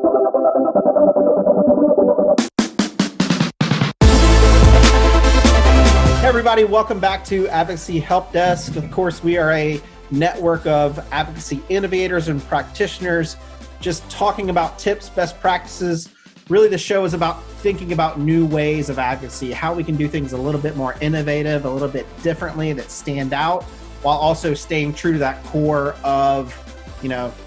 Hey everybody, welcome back to Advocacy Help Desk. Of course, we are a network of advocacy innovators and practitioners just talking about tips, best practices. Really, the show is about thinking about new ways of advocacy, how we can do things a little bit more innovative, a little bit differently that stand out, while also staying true to that core of,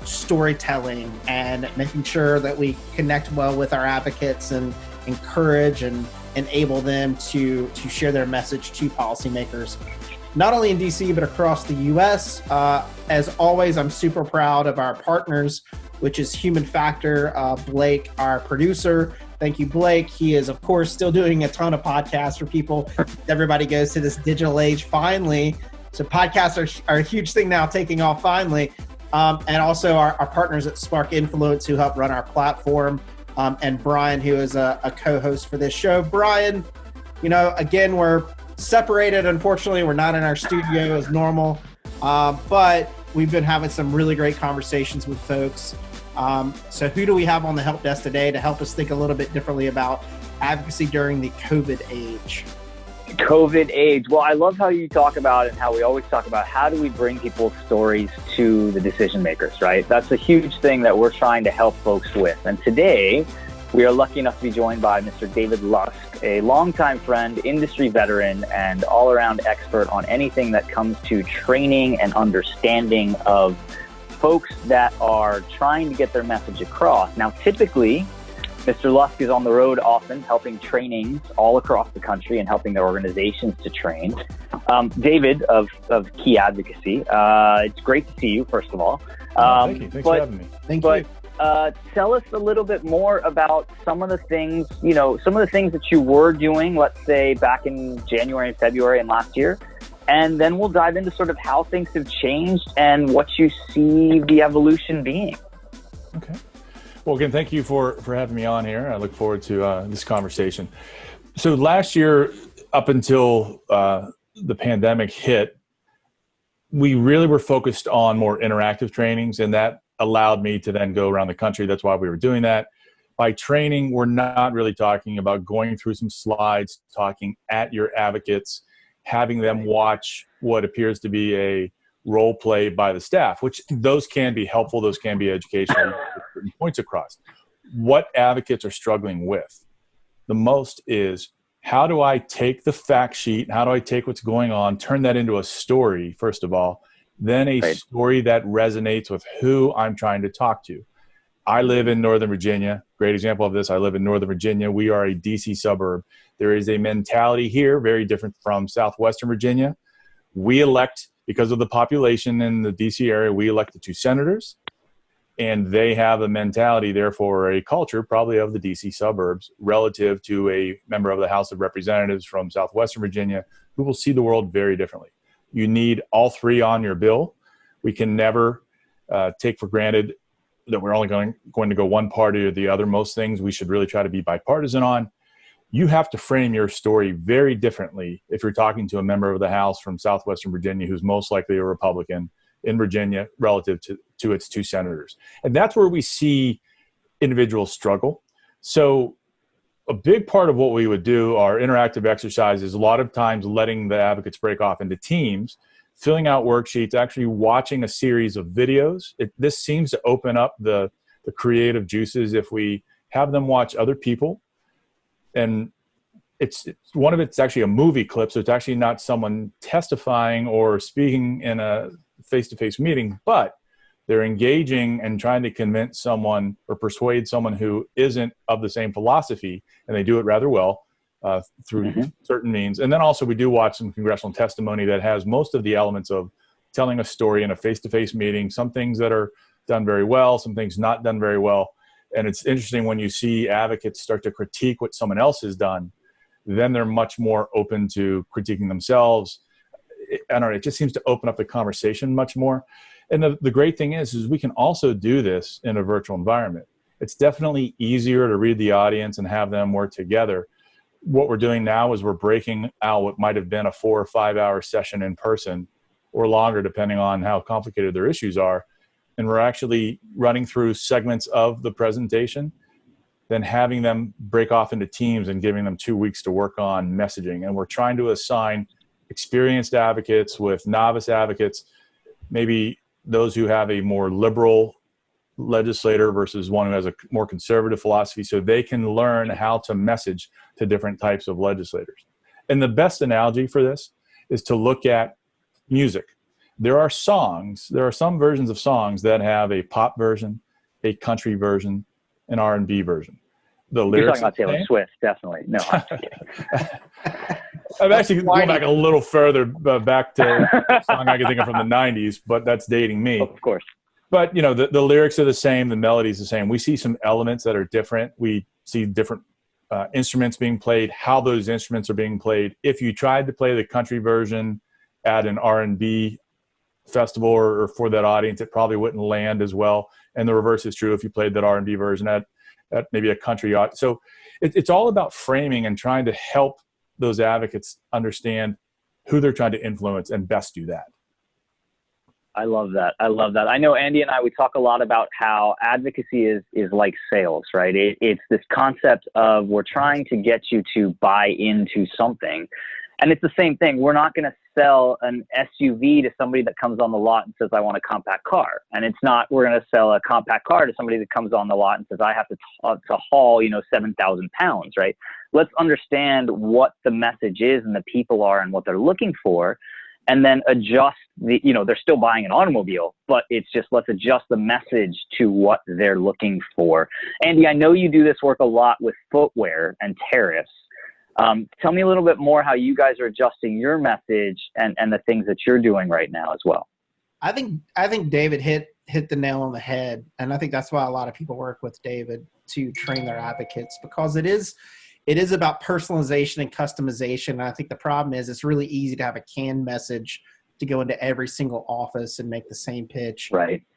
storytelling and making sure that we connect well with our advocates and encourage and enable them to share their message to policymakers, not only in DC, but across the US. As always, I'm super proud of our partners, which is Human Factor, Blake, our producer. Thank you, Blake. He is, of course, still doing a ton of podcasts for people. Everybody goes to this digital age finally. So podcasts are a huge thing now, taking off finally. And also our partners at Spark Influence who help run our platform. And Brian, who is a co-host for this show. Brian, again, we're separated. Unfortunately, we're not in our studio as normal, but we've been having some really great conversations with folks. So who do we have on the help desk today to help us think a little bit differently about advocacy during the COVID age? COVID age. Well, I love how you talk about and how we always talk about how do we bring people's stories to the decision makers, right? That's a huge thing that we're trying to help folks with. And today we are lucky enough to be joined by Mr. David Lusk, a longtime friend, industry veteran, and all-around expert on anything that comes to training and understanding of folks that are trying to get their message across. Now, typically, Mr. Lusk is on the road often helping trainings all across the country and helping their organizations to train. David of Key Advocacy, it's great to see you, first of all. Thank you. Thanks for having me. Thank you. Tell us a little bit more about some of the things, that you were doing, let's say back in January and February and last year. And then we'll dive into sort of how things have changed and what you see the evolution being. Okay. Well, again, thank you for having me on here. I look forward to this conversation. So last year, up until the pandemic hit, we really were focused on more interactive trainings, and that allowed me to then go around the country. That's why we were doing that. By training, we're not really talking about going through some slides, talking at your advocates, having them watch what appears to be a role play by the staff, which those can be helpful, those can be educational, certain points across. What advocates are struggling with the most is, how do I take the fact sheet, how do I take what's going on, turn that into a story, first of all, then a story that resonates with who I'm trying to talk to. I live in Northern Virginia. Great example of this. I live in Northern Virginia. We are a DC suburb. There is a mentality here, very different from Southwestern Virginia. We elect, because of the population in the DC area, we elect the 2 senators, and they have a mentality, therefore a culture probably of the DC suburbs relative to a member of the House of Representatives from Southwestern Virginia who will see the world very differently. You need all 3 on your bill. We can never take for granted that we're only going to go one party or the other. Most things we should really try to be bipartisan on. You have to frame your story very differently if you're talking to a member of the House from Southwestern Virginia who's most likely a Republican in Virginia relative to its 2 senators. And that's where we see individuals struggle. So a big part of what we would do, our interactive exercises, a lot of times letting the advocates break off into teams, filling out worksheets, actually watching a series of videos. This seems to open up the creative juices if we have them watch other people. And it's one of it's actually a movie clip, so it's actually not someone testifying or speaking in a face-to-face meeting, but they're engaging and trying to convince someone or persuade someone who isn't of the same philosophy, and they do it rather well through certain means. And then also we do watch some congressional testimony that has most of the elements of telling a story in a face-to-face meeting, some things that are done very well, some things not done very well. And it's interesting when you see advocates start to critique what someone else has done, then they're much more open to critiquing themselves. I don't know, it just seems to open up the conversation much more. And the great thing is we can also do this in a virtual environment. It's definitely easier to read the audience and have them work together. What we're doing now is we're breaking out what might have been a 4 or 5 hour session in person, or longer, depending on how complicated their issues are. and we're actually running through segments of the presentation, then having them break off into teams and giving them 2 weeks to work on messaging. And we're trying to assign experienced advocates with novice advocates, maybe those who have a more liberal legislator versus one who has a more conservative philosophy, so they can learn how to message to different types of legislators. And the best analogy for this is to look at music. There are some versions of songs that have a pop version, a country version, an R&B version. The lyrics. You're talking about Taylor Swift, definitely. No, I'm just kidding. I'm actually going back a little further, back to a song I can think of from the 90s, but that's dating me. Of course. But, you know, the lyrics are the same, the melody is the same. We see some elements that are different. We see different instruments being played, how those instruments are being played. If you tried to play the country version at an R&B festival or for that audience, it probably wouldn't land as well. And the reverse is true if you played that R&B version at maybe a country audience. So it's all about framing and trying to help those advocates understand who they're trying to influence and best do that. I love that. I know Andy and I, we talk a lot about how advocacy is like sales, right? It's this concept of we're trying to get you to buy into something. And it's the same thing. We're not going to sell an SUV to somebody that comes on the lot and says, I want a compact car. And it's not, we're going to sell a compact car to somebody that comes on the lot and says, I have to haul, 7,000 pounds, right? Let's understand what the message is and the people are and what they're looking for. And then adjust they're still buying an automobile, but it's just, let's adjust the message to what they're looking for. Andy, I know you do this work a lot with footwear and tariffs. Tell me a little bit more how you guys are adjusting your message and the things that you're doing right now as well. I think David hit the nail on the head. And I think that's why a lot of people work with David to train their advocates, because it is about personalization and customization. And I think the problem is it's really easy to have a canned message to go into every single office and make the same pitch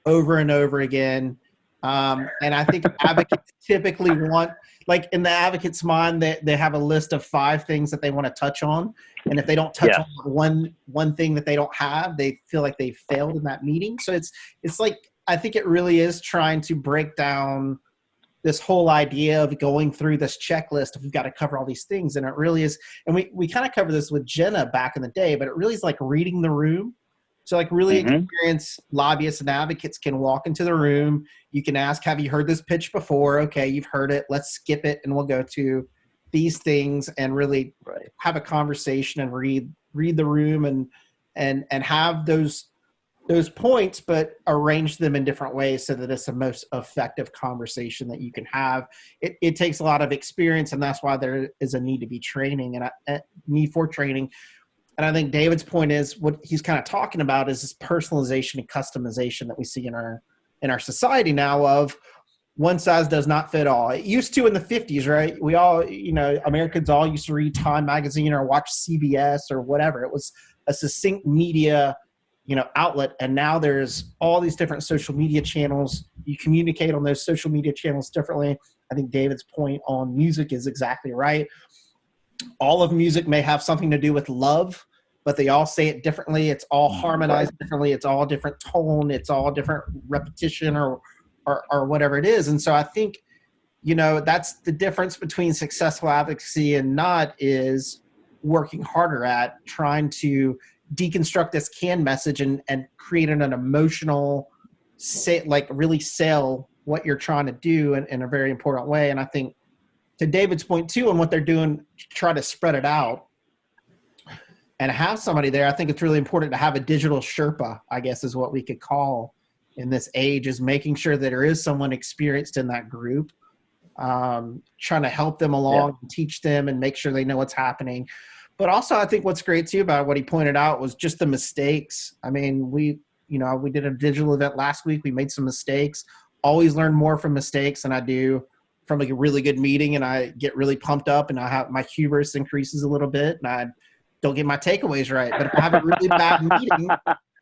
over and over again. And I think advocates typically want, like in the advocate's mind, they have a list of 5 things that they want to touch on. And if they don't touch on one thing that they don't have, they feel like they failed in that meeting. So it's like, I think it really is trying to break down this whole idea of going through this checklist if we've got to cover all these things. And it really is, and we kind of covered this with Jenna back in the day, but it really is like reading the room. So like really experienced lobbyists and advocates can walk into the room. You can ask, have you heard this pitch before? Okay, you've heard it. Let's skip it and we'll go to these things and really have a conversation and read the room and have those points, but arrange them in different ways so that it's the most effective conversation that you can have. It takes a lot of experience, and that's why there is a need to be training and a need for training. And I think David's point is what he's kind of talking about is this personalization and customization that we see in our society now of one size does not fit all. It used to in the 50s, right? We all, Americans all used to read Time magazine or watch CBS or whatever. It was a succinct media outlet. And now there's all these different social media channels. You communicate on those social media channels differently. I think David's point on music is exactly right. All of music may have something to do with love, but they all say it differently. It's all harmonized differently. It's all different tone. It's all different repetition or whatever it is. And so I think, that's the difference between successful advocacy and not, is working harder at trying to deconstruct this canned message and create an emotional, really sell what you're trying to do in a very important way. And I think to David's point too, and what they're doing to try to spread it out and have somebody there, I think it's really important to have a digital Sherpa, I guess is what we could call in this age, is making sure that there is someone experienced in that group, trying to help them along and teach them and make sure they know what's happening. But also I think what's great too about what he pointed out was just the mistakes. I mean, we did a digital event last week. We made some mistakes. Always learn more from mistakes than I do from a really good meeting, and I get really pumped up and I have my hubris increases a little bit and I don't get my takeaways right. But if I have a really bad meeting,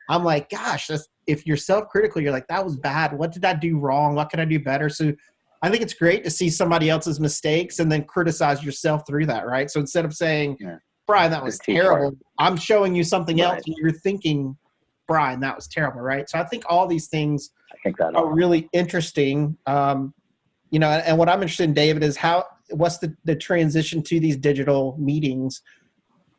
I'm like, gosh, if you're self-critical, you're like, that was bad. What did I do wrong? What can I do better? So I think it's great to see somebody else's mistakes and then criticize yourself through that, right? So instead of saying, Brian, that was terrible, I'm showing you something else and you're thinking, Brian, that was terrible, right? So I think all these things I think that are really interesting. You know, and what I'm interested in, David, is what's the transition to these digital meetings?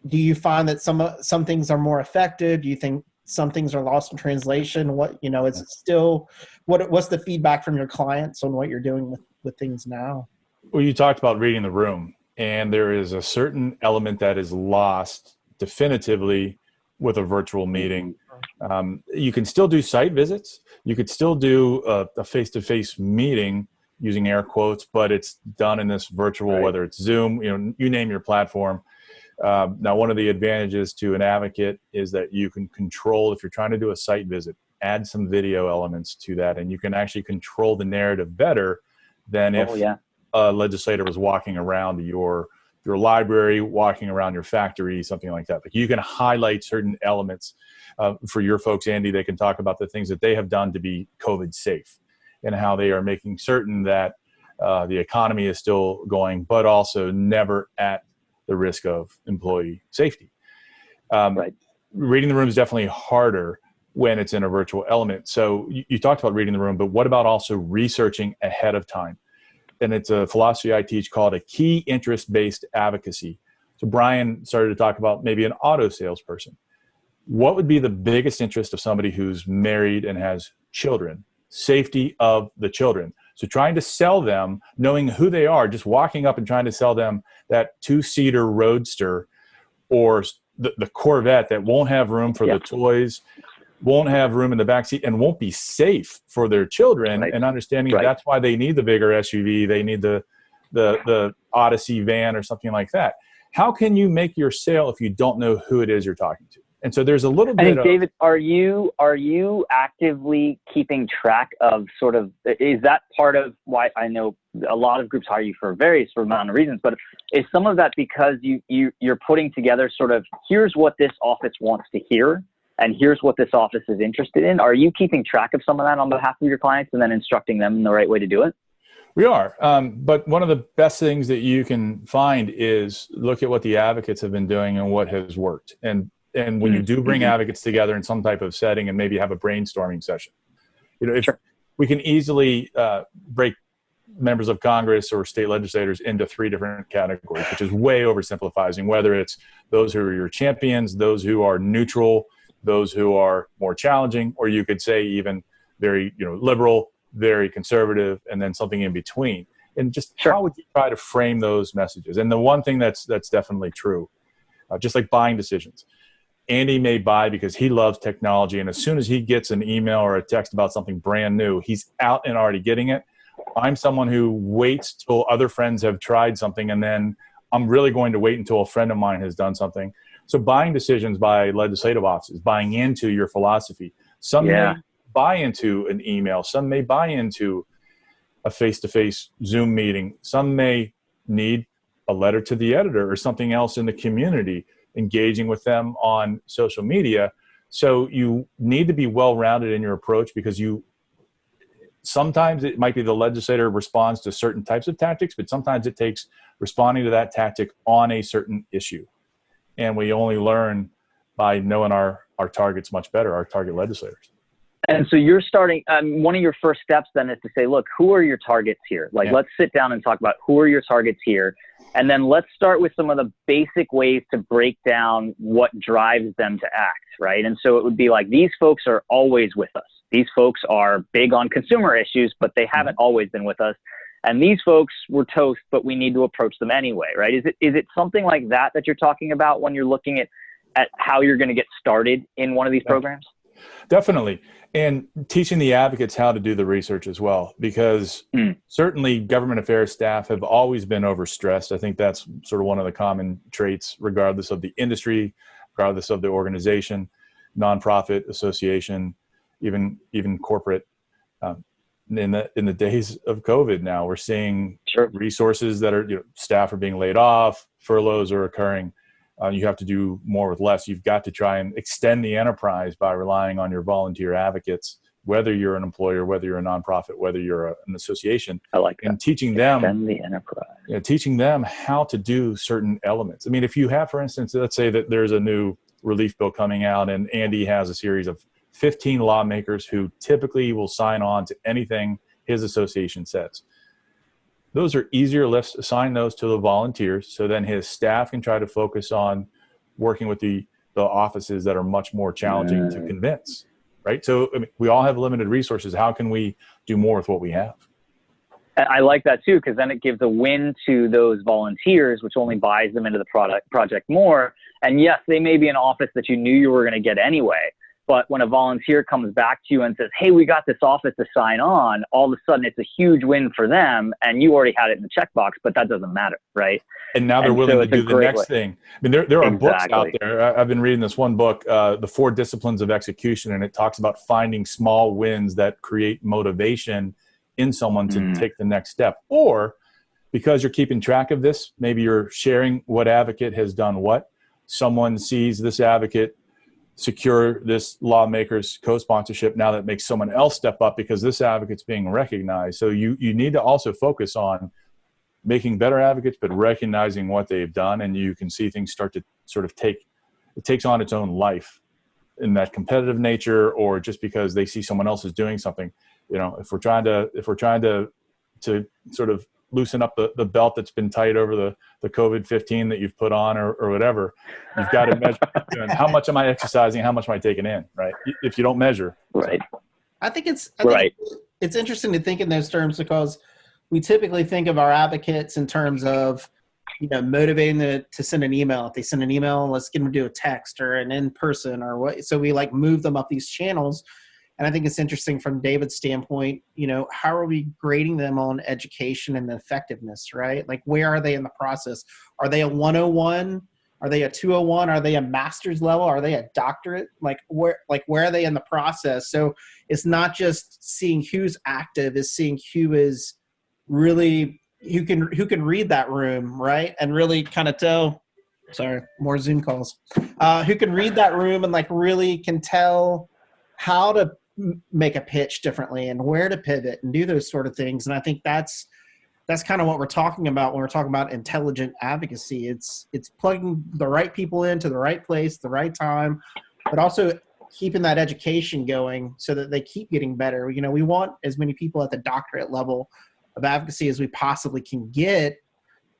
Do you find that some things are more effective? Do you think some things are lost in translation? What, you know, is it still, what's the feedback from your clients on what you're doing with things now? Well, you talked about reading the room, and there is a certain element that is lost definitively with a virtual meeting. You can still do site visits. You could still do a face-to-face meeting using air quotes, but it's done in this virtual, whether it's Zoom, you know, you name your platform. Now, one of the advantages to an advocate is that you can control, if you're trying to do a site visit, add some video elements to that, and you can actually control the narrative better than if a legislator was walking around your library, walking around your factory, something like that. Like, you can highlight certain elements for your folks, Andy. They can talk about the things that they have done to be COVID safe and how they are making certain that the economy is still going, but also never at the risk of employee safety. Reading the room is definitely harder when it's in a virtual element. So you talked about reading the room, but what about also researching ahead of time? And it's a philosophy I teach called a key interest-based advocacy. So Brian started to talk about maybe an auto salesperson. What would be the biggest interest of somebody who's married and has children? Safety of the children. So trying to sell them, knowing who they are, just walking up and trying to sell them that 2-seater Roadster or the Corvette that won't have room for the toys, won't have room in the back seat, and won't be safe for their children, and understanding that's why they need the bigger SUV, they need the Odyssey van or something like that. How can you make your sale if you don't know who it is you're talking to? And so there's a little bit of, David, are you actively keeping track of sort of, is that part of why I know a lot of groups hire you for various amount of reasons, but is some of that because you're putting together sort of, here's what this office wants to hear, and here's what this office is interested in? Are you keeping track of some of that on behalf of your clients and then instructing them in the right way to do it? We are. But one of the best things that you can find is look at what the advocates have been doing and what has worked. And when you do bring advocates together in some type of setting and maybe have a brainstorming session, you know, if we can easily break members of Congress or state legislators into 3 different categories, which is way oversimplifying, whether it's those who are your champions, those who are neutral, those who are more challenging, or you could say even very, you know, liberal, very conservative, and then something in between. And just how would you try to frame those messages? And the one thing that's definitely true, just like buying decisions, Andy may buy because he loves technology, and as soon as he gets an email or a text about something brand new, he's out and already getting it. I'm someone who waits till other friends have tried something, and then I'm really going to wait until a friend of mine has done something. So buying decisions by legislative offices, buying into your philosophy. Some may buy into an email. Some may buy into a face-to-face Zoom meeting. Some may need a letter to the editor or something else in the community, engaging with them on social media. So you need to be well-rounded in your approach, because sometimes it might be the legislator responds to certain types of tactics, but sometimes it takes responding to that tactic on a certain issue. And we only learn by knowing our targets much better, our target legislators. And so you're starting, one of your first steps then is to say, look, who are your targets here? Like, let's sit down and talk about who are your targets here. And then let's start with some of the basic ways to break down what drives them to act, right? And so it would be like, these folks are always with us. These folks are big on consumer issues, but they haven't always been with us. And these folks were toast, but we need to approach them anyway, right? Is it something like that you're talking about when you're looking at how you're going to get started in one of these programs? Definitely. And teaching the advocates how to do the research as well, because certainly government affairs staff have always been overstressed. I think that's sort of one of the common traits, regardless of the industry, regardless of the organization, nonprofit, association, even corporate. In the days of COVID now, we're seeing resources that are, staff are being laid off, furloughs are occurring. You have to do more with less. You've got to try and extend the enterprise by relying on your volunteer advocates, whether you're an employer, whether you're a nonprofit, whether you're an association. I like that. And teaching them, extend the enterprise. Teaching them how to do certain elements. I mean, if you have, for instance, let's say that there's a new relief bill coming out and Andy has a series of 15 lawmakers who typically will sign on to anything his association says. Those are easier lifts. Assign those to the volunteers, so then his staff can try to focus on working with the offices that are much more challenging to convince, right? So I mean, we all have limited resources. How can we do more with what we have? I like that too, because then it gives a win to those volunteers, which only buys them into the project more. And yes, they may be an office that you knew you were going to get anyway. But when a volunteer comes back to you and says, hey, we got this office to sign on, all of a sudden it's a huge win for them. And you already had it in the checkbox, but that doesn't matter, right? And now they're willing to do the next thing. I mean, there are books out there. I've been reading this one book, The 4 Disciplines of Execution, and it talks about finding small wins that create motivation in someone to take the next step. Or because you're keeping track of this, maybe you're sharing what advocate has done what. Someone sees this advocate secure this lawmaker's co-sponsorship. Now that makes someone else step up because this advocate's being recognized. So you need to also focus on making better advocates, but recognizing what they've done. And you can see things start to sort of it takes on its own life in that competitive nature, or just because they see someone else is doing something. You know, if we're trying to sort of loosen up the belt that's been tight over the COVID-15 that you've put on or whatever, you've got to measure how much am I exercising, how much am I taking in, right? If you don't measure. Right. I think it's interesting to think in those terms, because we typically think of our advocates in terms of, you know, motivating them to send an email. If they send an email, let's get them to do a text or an in-person or what. So we like move them up these channels. And I think it's interesting from David's standpoint, you know, how are we grading them on education and effectiveness, right? Like, where are they in the process? Are they a 101? Are they a 201? Are they a master's level? Are they a doctorate? Like where are they in the process? So it's not just seeing who's active, it's seeing who is really, who can read that room, right? And really kind of tell, sorry, more Zoom calls, who can read that room and like really can tell how to make a pitch differently and where to pivot and do those sort of things. And I think that's kind of what we're talking about when we're talking about intelligent advocacy. It's plugging the right people into the right place, the right time, but also keeping that education going so that they keep getting better. You know, we want as many people at the doctorate level of advocacy as we possibly can get.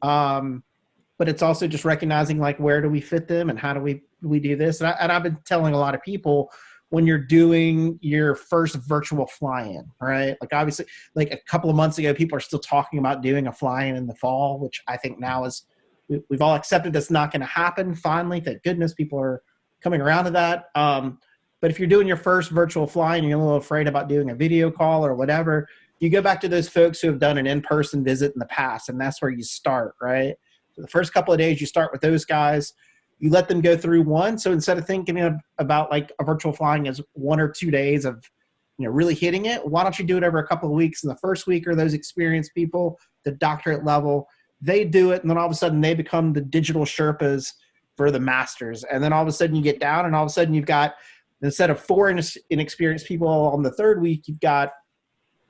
But it's also just recognizing, like, where do we fit them and how do we do this? And I've been telling a lot of people, when you're doing your first virtual fly-in, right? Like, obviously, like a couple of months ago, people are still talking about doing a fly-in in the fall, which I think now is, we've all accepted that's not going to happen. Finally, thank goodness people are coming around to that. But if you're doing your first virtual fly-in and you're a little afraid about doing a video call or whatever, you go back to those folks who have done an in-person visit in the past, and that's where you start, right? So the first couple of days, you start with those guys. You let them go through one. So instead of thinking about like a virtual flying as 1 or 2 days of, you know, really hitting it, why don't you do it over a couple of weeks? And the first week are those experienced people, the doctorate level, they do it. And then all of a sudden they become the digital Sherpas for the masters. And then all of a sudden you get down and all of a sudden you've got, instead of 4 inexperienced people on the third week, you've got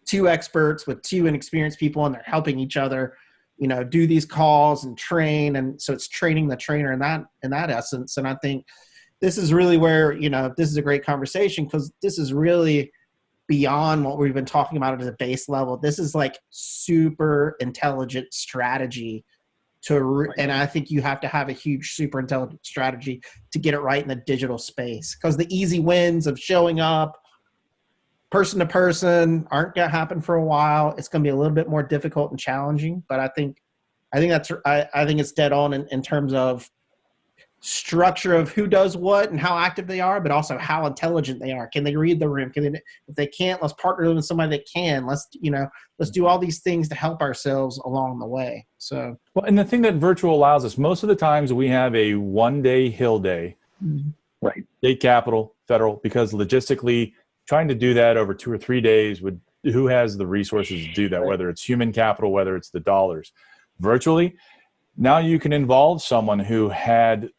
2 experts with 2 inexperienced people, and they're helping each other, you know, do these calls and train. And so it's training the trainer in that essence. And I think this is really where, you know, this is a great conversation, because this is really beyond what we've been talking about at a base level. This is like super intelligent strategy and I think you have to have a huge, super intelligent strategy to get it right in the digital space, because the easy wins of showing up person to person aren't going to happen for a while. It's going to be a little bit more difficult and challenging, but I think it's dead on in terms of structure of who does what and how active they are, but also how intelligent they are. Can they read the room? If they can't, let's partner with somebody that can. Let's do all these things to help ourselves along the way. So, well, and the thing that virtual allows us, most of the times we have a 1-day Hill day, right? State capitol, federal, because logistically, trying to do that over 2 or 3 days who has the resources to do that, whether it's human capital, whether it's the dollars. Virtually, now you can involve someone who had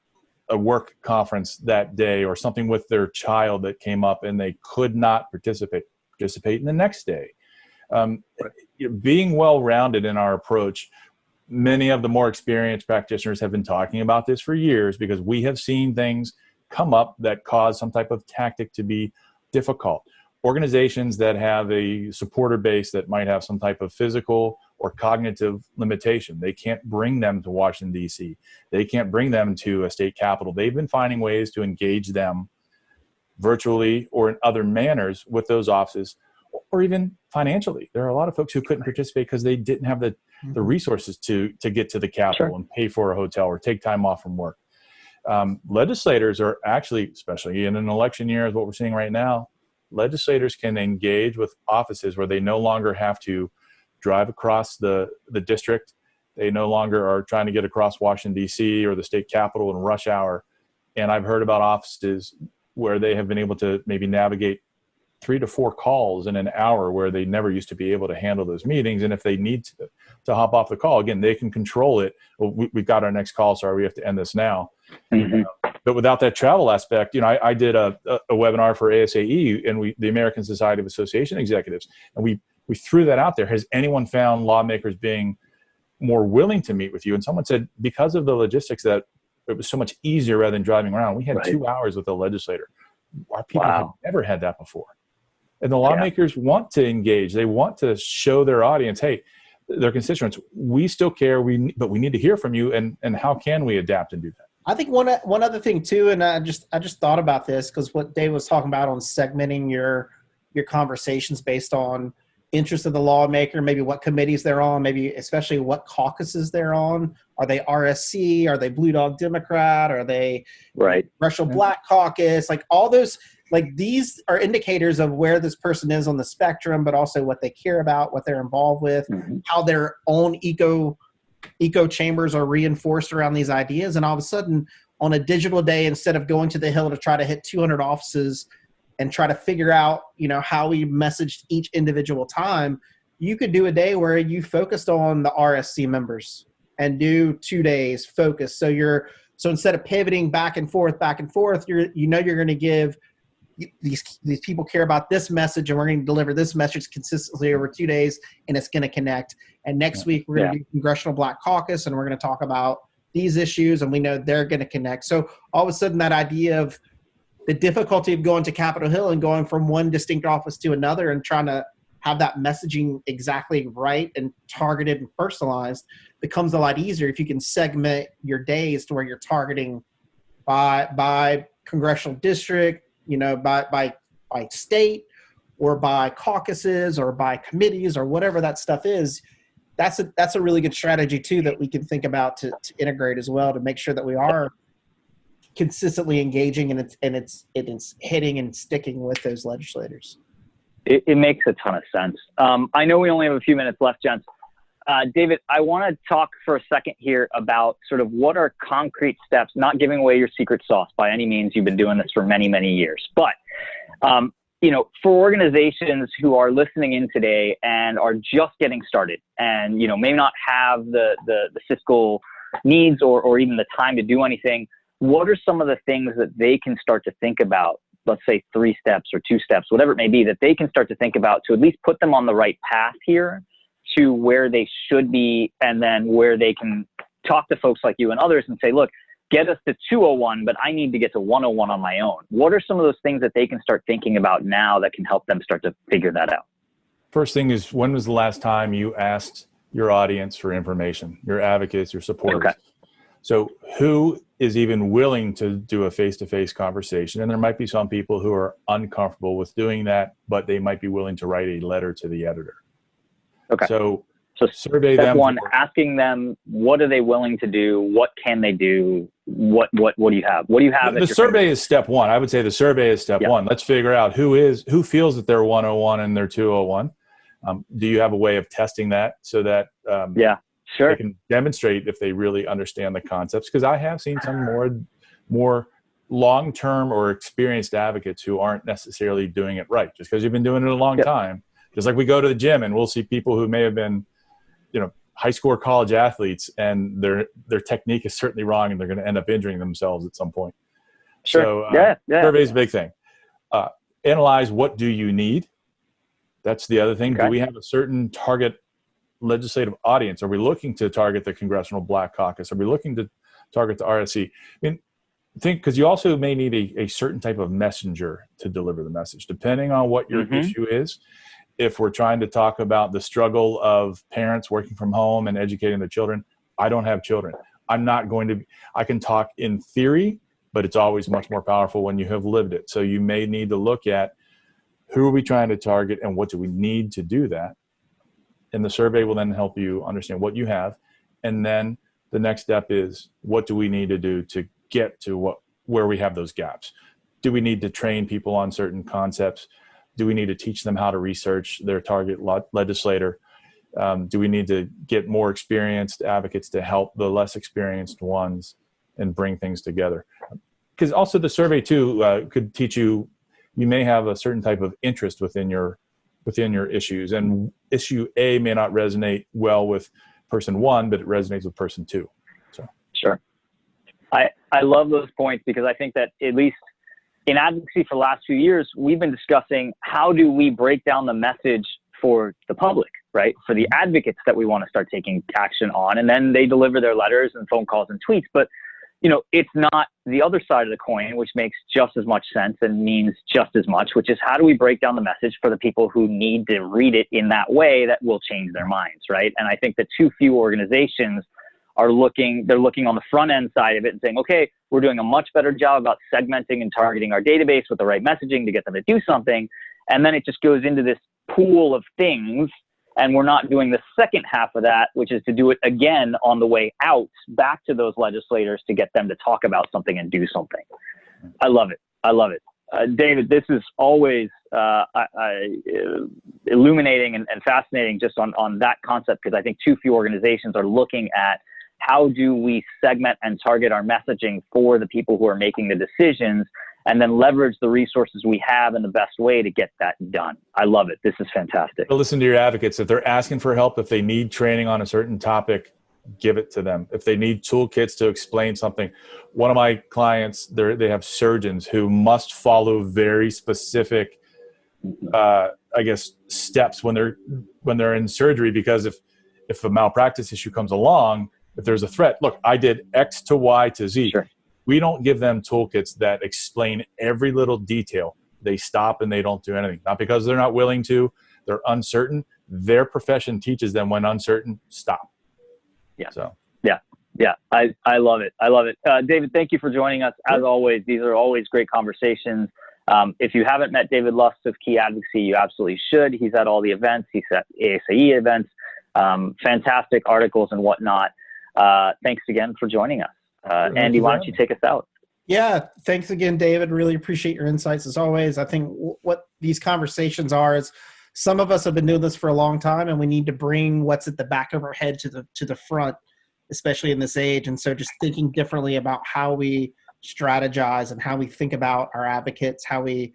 a work conference that day or something with their child that came up and they could not participate in the next day. Being well-rounded in our approach, many of the more experienced practitioners have been talking about this for years, because we have seen things come up that cause some type of tactic to be difficult. Organizations that have a supporter base that might have some type of physical or cognitive limitation, they can't bring them to Washington, D.C. They can't bring them to a state capitol. They've been finding ways to engage them virtually or in other manners with those offices, or even financially. There are a lot of folks who couldn't participate because they didn't have the resources to get to the Capitol and pay for a hotel or take time off from work. Legislators are actually, especially in an election year, as what we're seeing right now, legislators can engage with offices where they no longer have to drive across the district. They no longer are trying to get across Washington, D.C. or the state capitol in rush hour. And I've heard about offices where they have been able to maybe navigate 3 to 4 calls in an hour where they never used to be able to handle those meetings. And if they need to hop off the call, again, they can control it. Well, we've got our next call. Sorry, we have to end this now. But without that travel aspect, I did a webinar for ASAE and the American Society of Association Executives. And we threw that out there. Has anyone found lawmakers being more willing to meet with you? And someone said, because of the logistics, that it was so much easier rather than driving around. We had 2 hours with a legislator. Our people had never had that before. And the lawmakers want to engage. They want to show their audience, hey, their constituents, we still care, but we need to hear from you, and how can we adapt and do that? I think one other thing too, and I just thought about this because what Dave was talking about on segmenting your conversations based on interest of the lawmaker, maybe what committees they're on, maybe especially what caucuses they're on. Are they RSC? Are they Blue Dog Democrat? Are they Congressional Black Caucus? Like all those, like these are indicators of where this person is on the spectrum, but also what they care about, what they're involved with, how their own echo chambers are reinforced around these ideas. And all of a sudden on a digital day, instead of going to the Hill to try to hit 200 offices and try to figure out, how we messaged each individual time, you could do a day where you focused on the RSC members and do 2 days focus. So instead of pivoting back and forth, you're going to give these people care about this message, and we're going to deliver this message consistently over 2 days, and it's going to connect. And next week we're going to do Congressional Black Caucus, and we're going to talk about these issues, and we know they're going to connect. So all of a sudden that idea of the difficulty of going to Capitol Hill and going from one distinct office to another and trying to have that messaging exactly right and targeted and personalized becomes a lot easier if you can segment your days to where you're targeting by congressional district, by state, or by caucuses, or by committees, or whatever that stuff is. That's a really good strategy too that we can think about to integrate as well, to make sure that we are consistently engaging and it's hitting and sticking with those legislators. It makes a ton of sense. I know we only have a few minutes left, gents. David, I want to talk for a second here about sort of what are concrete steps, not giving away your secret sauce by any means. You've been doing this for many, many years. But, for organizations who are listening in today and are just getting started and, may not have the fiscal needs or even the time to do anything, what are some of the things that they can start to think about? Let's say 3 steps or 2 steps, whatever it may be, that they can start to think about to at least put them on the right path here to where they should be, and then where they can talk to folks like you and others and say, look, get us to 201, but I need to get to 101 on my own. What are some of those things that they can start thinking about now that can help them start to figure that out? First thing is, when was the last time you asked your audience for information, your advocates, your supporters? Okay. So who is even willing to do a face-to-face conversation? And there might be some people who are uncomfortable with doing that, but they might be willing to write a letter to the editor. Okay. So survey them. Step one, asking them, what are they willing to do? What can they do? What do you have? What do you have? The survey is step one. I would say the survey is step one. Let's figure out who feels that they're 101 and they're 201. Do you have a way of testing that so that they can demonstrate if they really understand the concepts? Because I have seen some more long-term or experienced advocates who aren't necessarily doing it right, just because you've been doing it a long time. Just like we go to the gym and we'll see people who may have been, high school or college athletes, and their technique is certainly wrong, and they're going to end up injuring themselves at some point. Sure. So survey is a big thing. Analyze, what do you need? That's the other thing. Okay. Do we have a certain target legislative audience? Are we looking to target the Congressional Black Caucus? Are we looking to target the RSC? I mean, think, because you also may need a certain type of messenger to deliver the message, depending on what your issue is. If we're trying to talk about the struggle of parents working from home and educating their children, I don't have children. I can talk in theory, but it's always much more powerful when you have lived it. So you may need to look at who are we trying to target and what do we need to do that. And the survey will then help you understand what you have. And then the next step is, what do we need to do to get to where we have those gaps? Do we need to train people on certain concepts? Do we need to teach them how to research their target legislator? Do we need to get more experienced advocates to help the less experienced ones and bring things together? Because also the survey too could teach you, you may have a certain type of interest within your issues, and issue A may not resonate well with person one, but it resonates with person two. So sure. I love those points, because I think that at least in advocacy for the last few years, we've been discussing how do we break down the message for the public, right? For the advocates that we want to start taking action on, and then they deliver their letters and phone calls and tweets. But, you know, it's not the other side of the coin, which makes just as much sense and means just as much, which is how do we break down the message for the people who need to read it in that way that will change their minds, right? And I think that too few organizations they're looking on the front end side of it and saying, okay, we're doing a much better job about segmenting and targeting our database with the right messaging to get them to do something. And then it just goes into this pool of things, and we're not doing the second half of that, which is to do it again on the way out back to those legislators to get them to talk about something and do something. I love it. I love it. David, this is always illuminating and fascinating just on that concept, because I think too few organizations are looking at how do we segment and target our messaging for the people who are making the decisions, and then leverage the resources we have in the best way to get that done. I love it. This is fantastic. Listen to your advocates. If they're asking for help, if they need training on a certain topic, give it to them. If they need toolkits to explain something, one of my clients, they have surgeons who must follow very specific, steps when they're in surgery, because if a malpractice issue comes along, if there's a threat, look, I did X to Y to Z. Sure. We don't give them toolkits that explain every little detail. They stop and they don't do anything. Not because they're not willing to, they're uncertain. Their profession teaches them, when uncertain, stop. Yeah. So. Yeah. I love it. I love it. David, thank you for joining us. As always, these are always great conversations. If you haven't met David Lusk of Key Advocacy, you absolutely should. He's at all the events. He's at ASAE events, fantastic articles and whatnot. Thanks again for joining us. Andy, why don't you take us out? Yeah, thanks again, David. Really appreciate your insights as always. I think what these conversations are is, some of us have been doing this for a long time, and we need to bring what's at the back of our head to the front, especially in this age. And so just thinking differently about how we strategize and how we think about our advocates, how we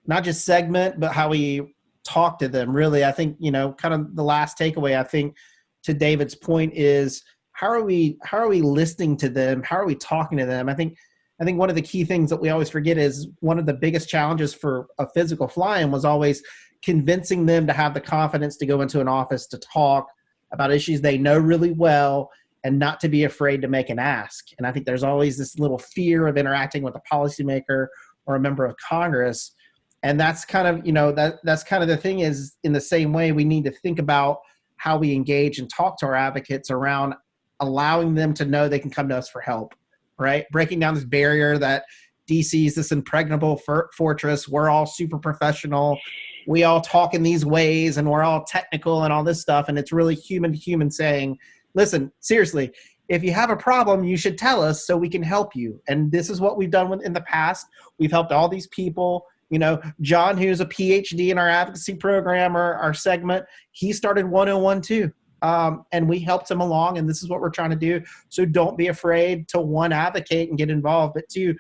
not just segment, but how we talk to them. Really, I think, kind of the last takeaway, I think, to David's point is, how are we listening to them? How are we talking to them? I think one of the key things that we always forget is, one of the biggest challenges for a physical fly-in was always convincing them to have the confidence to go into an office to talk about issues they know really well, and not to be afraid to make an ask. And I think there's always this little fear of interacting with a policymaker or a member of Congress. And that's kind of, that's kind of the thing is, in the same way, we need to think about how we engage and talk to our advocates around allowing them to know they can come to us for help, right? Breaking down this barrier that DC is this impregnable fortress. We're all super professional. We all talk in these ways, and we're all technical and all this stuff. And it's really human to human saying, listen, seriously, if you have a problem, you should tell us so we can help you. And this is what we've done in the past. We've helped all these people. John, who's a PhD in our advocacy program or our segment, he started 101 too. And we helped him along, and this is what we're trying to do. So don't be afraid to, one, advocate and get involved, but two,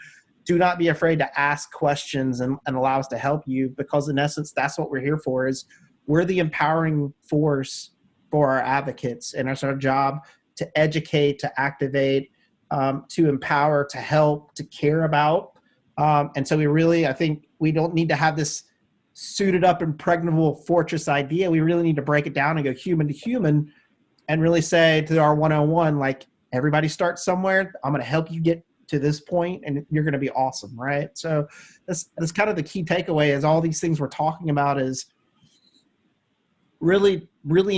do not be afraid to ask questions and allow us to help you, because in essence, that's what we're here for. Is we're the empowering force for our advocates, and it's our job to educate, to activate, to empower, to help, to care about. And so I think we don't need to have this suited up, impregnable fortress idea. We really need to break it down and go human to human, and really say to our 101, like, everybody starts somewhere. I'm going to help you get to this point, and you're going to be awesome, right? So that's kind of the key takeaway is all these things we're talking about is really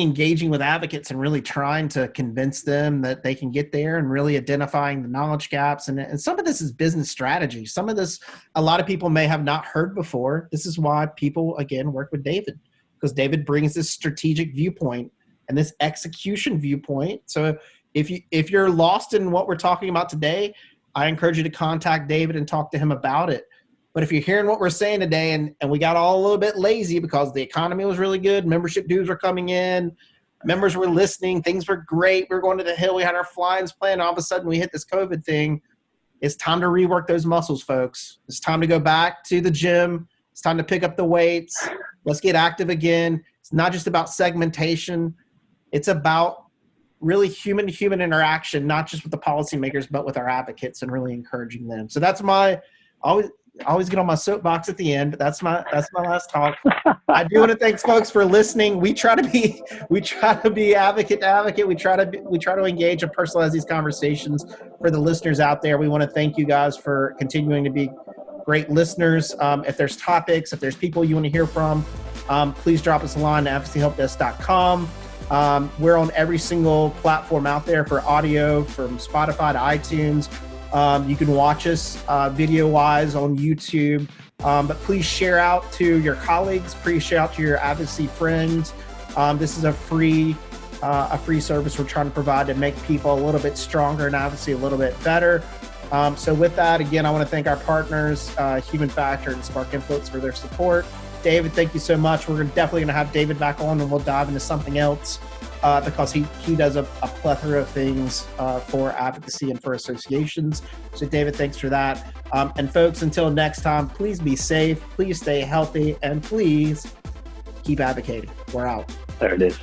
engaging with advocates and really trying to convince them that they can get there, and really identifying the knowledge gaps. And some of this is business strategy. Some of this, a lot of people may have not heard before. This is why people, again, work with David, because David brings this strategic viewpoint and this execution viewpoint. So if you're lost in what we're talking about today, I encourage you to contact David and talk to him about it. But if you're hearing what we're saying today, and we got all a little bit lazy because the economy was really good, membership dues were coming in, members were listening, things were great, we were going to the hill, we had our fly-ins plan, all of a sudden we hit this COVID thing, it's time to rework those muscles, folks. It's time to go back to the gym. It's time to pick up the weights. Let's get active again. It's not just about segmentation. It's about really human-to-human interaction, not just with the policymakers, but with our advocates, and really encouraging them. So that's my always get on my soapbox at the end, but that's my last talk. I do want to thank folks for listening. We try to be advocate to advocate. We try to engage and personalize these conversations for the listeners out there. We want to thank you guys for continuing to be great listeners. If there's topics, if there's people you want to hear from, please drop us a line at advocacyhelpdesk.com. We're on every single platform out there for audio, from Spotify to iTunes. You can watch us video-wise on YouTube, but please share out to your colleagues. Please share out to your advocacy friends. This is a free service we're trying to provide to make people a little bit stronger in advocacy, a little bit better. So with that, again, I want to thank our partners, Human Factor and Spark Influence, for their support. David, thank you so much. We're definitely going to have David back on, and we'll dive into something else. Because he does a plethora of things for advocacy and for associations. So David, thanks for that. And folks, until next time, please be safe, please stay healthy, and please keep advocating. We're out. There it is.